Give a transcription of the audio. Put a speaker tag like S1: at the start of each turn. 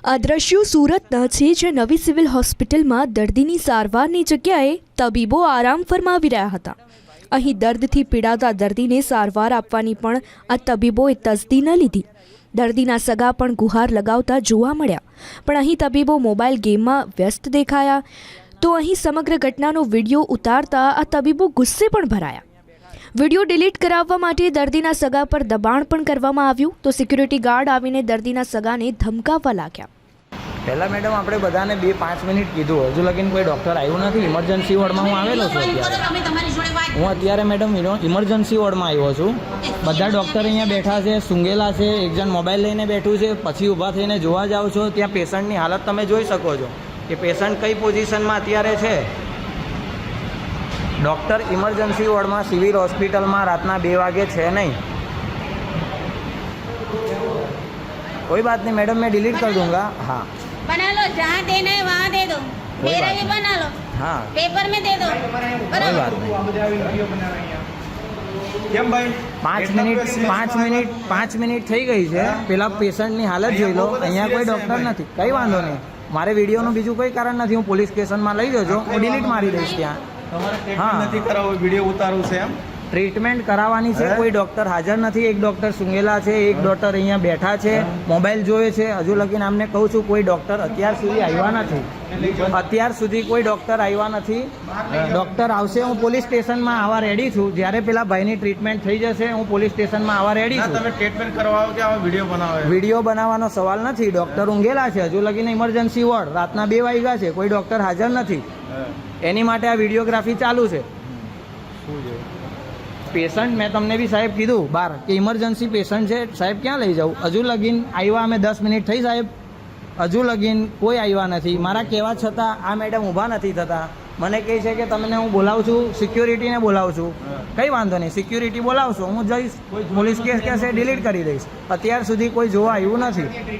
S1: આ દ્રશ્યો સુરતના છે, જે નવી સિવિલ હોસ્પિટલમાં દર્દીની સારવારની જગ્યાએ તબીબો આરામ ફરમાવી રહ્યા હતા. અહીં દર્દથી પીડાતા દર્દીને સારવાર આપવાની પણ આ તબીબોએ તસ્દી ન લીધી. દર્દીના સગા પણ ગુહાર લગાવતા જોવા મળ્યા, પણ અહીં તબીબો મોબાઈલ ગેમમાં વ્યસ્ત દેખાયા. તો અહીં સમગ્ર ઘટનાનો વિડીયો ઉતારતા આ તબીબો ગુસ્સે પણ ભરાયા. વિડીયો ડિલીટ કરાવવા માટે દર્દીના સગા પર દબાણ પણ કરવામાં આવ્યું. તો સિક્યુરિટી ગાર્ડ આવીને દર્દીના સગાને ધમકાવવા લાગ્યા.
S2: પહેલાં મેડમ આપણે બધાને 2-5 મિનિટ કીધું, હજુ લગીને કોઈ ડૉક્ટર આવ્યું નથી. ઇમરજન્સી વોર્ડમાં હું આવેલો છું અત્યારે. હું અત્યારે મેડમ ઇમરજન્સી વોર્ડમાં આવ્યો છું. બધા ડૉક્ટર અહીંયા બેઠા છે, સૂંઘેલા છે, એક જણ મોબાઈલ લઈને બેઠું છે. પછી ઊભા થઈને જોવા જાઓ છો, ત્યાં પેશન્ટની હાલત તમે જોઈ શકો છો કે પેશન્ટ કઈ પોઝિશનમાં અત્યારે છે. ડૉક્ટર ઇમરજન્સી વોર્ડમાં સિવિલ હોસ્પિટલમાં રાતના 2 વાગે છે નહીં. कोई बात नहीं मैडम, मैं डिलीट कर दूंगा. हाँ
S3: बना लो, जहाँ देना है वहाँ दे दो. मेरा भी बना लो.
S2: हाँ
S3: पेपर में दे दो.
S2: कोई बात नहीं. 5 મિનિટ થઈ ગઈ છે. પેલા પેશન્ટની હાલત જોઈ લો. અહીંયા કોઈ ડૉક્ટર નથી. કંઈ વાંધો નહીં. મારે વિડીયોનું બીજું કોઈ કારણ નથી. હું પોલીસ સ્ટેશનમાં લઈ જજો, હું ડિલીટ મારી દઈશ ત્યાં. હા
S4: નથી કરાવો, વિડીયો ઉતારવું છે એમ.
S2: ટ્રીટમેન્ટ કરાવવાની છે, કોઈ ડૉક્ટર હાજર નથી. એક ડૉક્ટર સૂંઘેલા છે, એક ડૉક્ટર અહીંયા બેઠા છે, મોબાઈલ જોવે છે. હજુ લગીને આમને કહું છું, કોઈ ડૉક્ટર અત્યાર સુધી આવ્યા નથી. અત્યાર સુધી કોઈ ડૉક્ટર આવ્યા નથી. ડૉક્ટર આવશે, હું પોલીસ સ્ટેશનમાં આવવા રેડી છું. જ્યારે પેલા ભાઈની ટ્રીટમેન્ટ થઈ જશે, હું પોલીસ સ્ટેશનમાં આવવા રેડી છું.
S4: તમે ટ્રીટમેન્ટ કરવાઓ કે આવા વિડીયો બનાવો?
S2: વિડીયો બનાવવાનો સવાલ નથી. ડૉક્ટર ઊંઘેલા છે. હજુ લગીને ઇમરજન્સી વોર્ડ રાતના 2 વાગ્યા છે, કોઈ ડૉક્ટર હાજર નથી. એની માટે આ વિડીયોગ્રાફી ચાલુ છે. પેશન્ટ મેં તમને બી સાહેબ કીધું બહાર કે ઇમરજન્સી પેશન્ટ છે સાહેબ, ક્યાં લઈ જાઉં? હજુ લગીન આવ્યા અમે 10 મિનિટ થઈ સાહેબ, હજુ લગીન કોઈ આવ્યા નથી. મારા કહેવા છતાં આ મેડમ ઊભા નથી થતા. મને કહે છે કે તમને હું બોલાવું છું, સિક્યોરિટીને બોલાવું છું. કંઈ વાંધો નહીં, સિક્યોરિટી બોલાવશો, હું જઈશ. પોલીસ કેસ કહેશે ડિલીટ કરી દઈશ. અત્યાર સુધી કોઈ જોવા આવ્યું નથી.